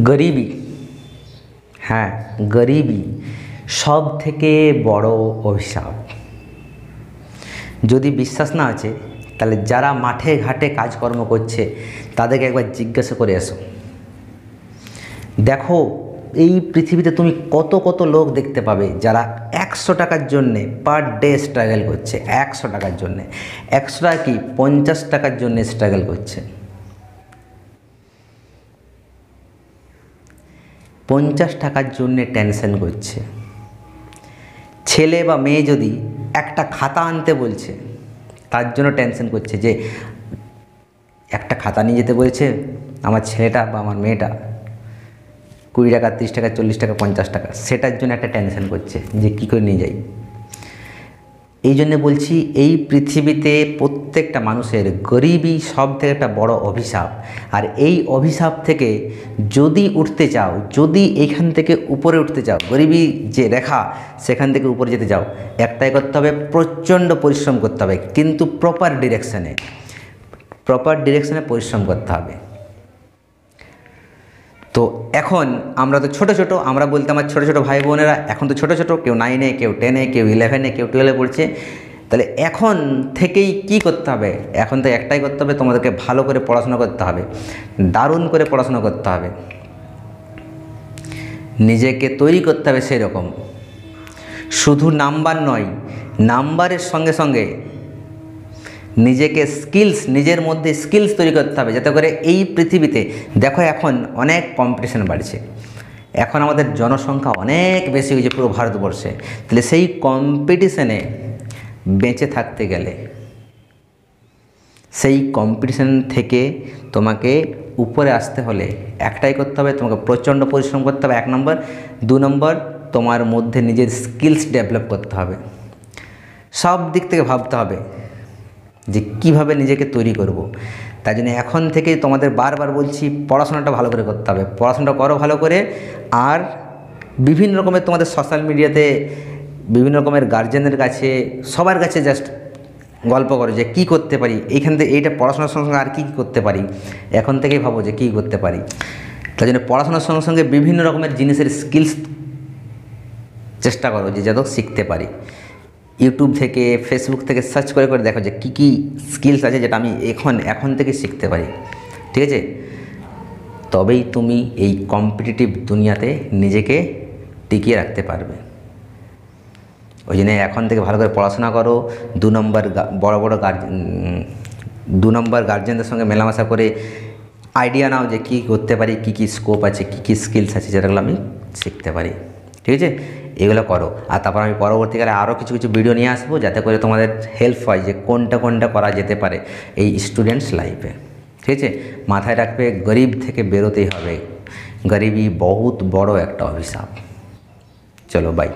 গরিবী, হ্যাঁ গরিবী সব থেকে বড় অভিশাপ। যদি বিশ্বাস না আছে তাহলে যারা মাঠে ঘাটে কাজকর্ম করছে তাদেরকে একবার জিজ্ঞাসা করে এসো। দেখো এই পৃথিবীতে তুমি কত কত লোক দেখতে পাবে যারা 100 টাকার জন্যে পার ডে স্ট্রাগল করছে। 100 টাকার জন্যে, 100 টাকা কি 50 টাকার জন্যে স্ট্রাগল করছে। 50 টাকার জন্যে টেনশন করছে। ছেলে বা মেয়ে যদি একটা খাতা আনতে বলছে তার জন্য টেনশন করছে যে একটা খাতা নিয়ে যেতে বলছে আমার ছেলেটা বা আমার মেয়েটা, 20 টাকা 30 টাকা 40 টাকা 50 টাকা, সেটার জন্য একটা টেনশন করছে যে কী করে নিয়ে যাই। এই জন্যে বলছি এই পৃথিবীতে প্রত্যেকটা মানুষের গরিবই সব থেকে একটা বড় অভিশাপ। আর এই অভিশাপ থেকে যদি উঠতে চাও, যদি এখান থেকে উপরে উঠতে চাও, গরিবী যে রেখা সেখান থেকে উপরে যেতে চাও, একটাই করতে হবে, প্রচণ্ড পরিশ্রম করতে হবে, কিন্তু প্রপার ডিরেকশনে পরিশ্রম করতে হবে। তো এখন আমরা তো ছোট ছোট, আমরা বলতে আমার ছোটো ছোটো ভাই বোনেরা এখন তো ছোটো ছোটো, কেউ 9-এ, কেউ 10-এ, কেউ 11-এ, কেউ 12-এ পড়ছে। তাহলে এখন থেকেই কি করতে হবে? এখন তো একটাই করতে হবে, তোমাদেরকে ভালো করে পড়াশোনা করতে হবে, দারুণ করে পড়াশোনা করতে হবে, নিজেকে তৈরি করতে হবে সেই রকম। শুধু নাম্বার নয়, নাম্বারের সঙ্গে সঙ্গে নিজেকে নিজের মধ্যে স্কিলস তৈরি করতে হবে, যাতে করে এই পৃথিবীতে দেখো এখন অনেক কম্পিটিশন বাড়ছে, এখন আমাদের জনসংখ্যা অনেক বেশি হয়েছে পুরো ভারতবর্ষে। তাহলে সেই কম্পিটিশনে বেঁচে থাকতে গেলে, সেই কম্পিটিশন থেকে তোমাকে উপরে আসতে হলে একটাই করতে হবে, তোমাকে প্রচণ্ড পরিশ্রম করতে হবে 1 নম্বর। 2 নম্বর, তোমার মধ্যে নিজের স্কিলস ডেভেলপ করতে হবে। সব দিক থেকে ভাবতে হবে যে কীভাবে নিজেকে তৈরি করব। তাই জন্য এখন থেকে তোমাদের বারবার বলছি পড়াশোনাটা ভালো করে করতে হবে, পড়াশোনাটা করো ভালো করে। আর বিভিন্ন রকমের তোমাদের সোশ্যাল মিডিয়াতে বিভিন্ন রকমের গার্জেনের কাছে, সবার কাছে জাস্ট গল্প করো যে কী করতে পারি, এইখান থেকে এইটা পড়াশোনার সঙ্গে সঙ্গে আর কী করতে পারি, এখন থেকেই ভাবো যে কী করতে পারি। তাই জন্য পড়াশোনার সঙ্গে সঙ্গে বিভিন্ন রকমের জিনিসের স্কিলস চেষ্টা করো যে যাতে শিখতে পারি। ইউটিউব থেকে, ফেসবুক থেকে সার্চ করে করে দেখো যে কী কী স্কিলস আছে যেটা আমি এখন থেকে শিখতে পারি, ঠিক আছে? তবেই তুমি এই কম্পিটিটিভ দুনিয়াতে নিজেকে টিকিয়ে রাখতে পারবে। ওই জন্য এখন থেকে ভালো করে পড়াশোনা করো। 2 নম্বর গার্জেনদের সঙ্গে মেলামেশা করে আইডিয়া নাও যে কী করতে পারি, কী কী স্কোপ আছে, কী কী স্কিলস আছে যেটাগুলো আমি শিখতে পারি, ঠিক আছে? এগুলো করো। আর তারপর আমি পরবর্তীকালে আরও কিছু কিছু ভিডিও নিয়ে আসবো যাতে করে তোমাদের হেল্প হয় যে কোনটা করা যেতে পারে এই স্টুডেন্টস লাইফে, ঠিক আছে? মাথায় রাখবে গরিব থেকে বেরোতেই হবে, গরিবই বহুত বড় একটা অভিশাপ। চলো বাই।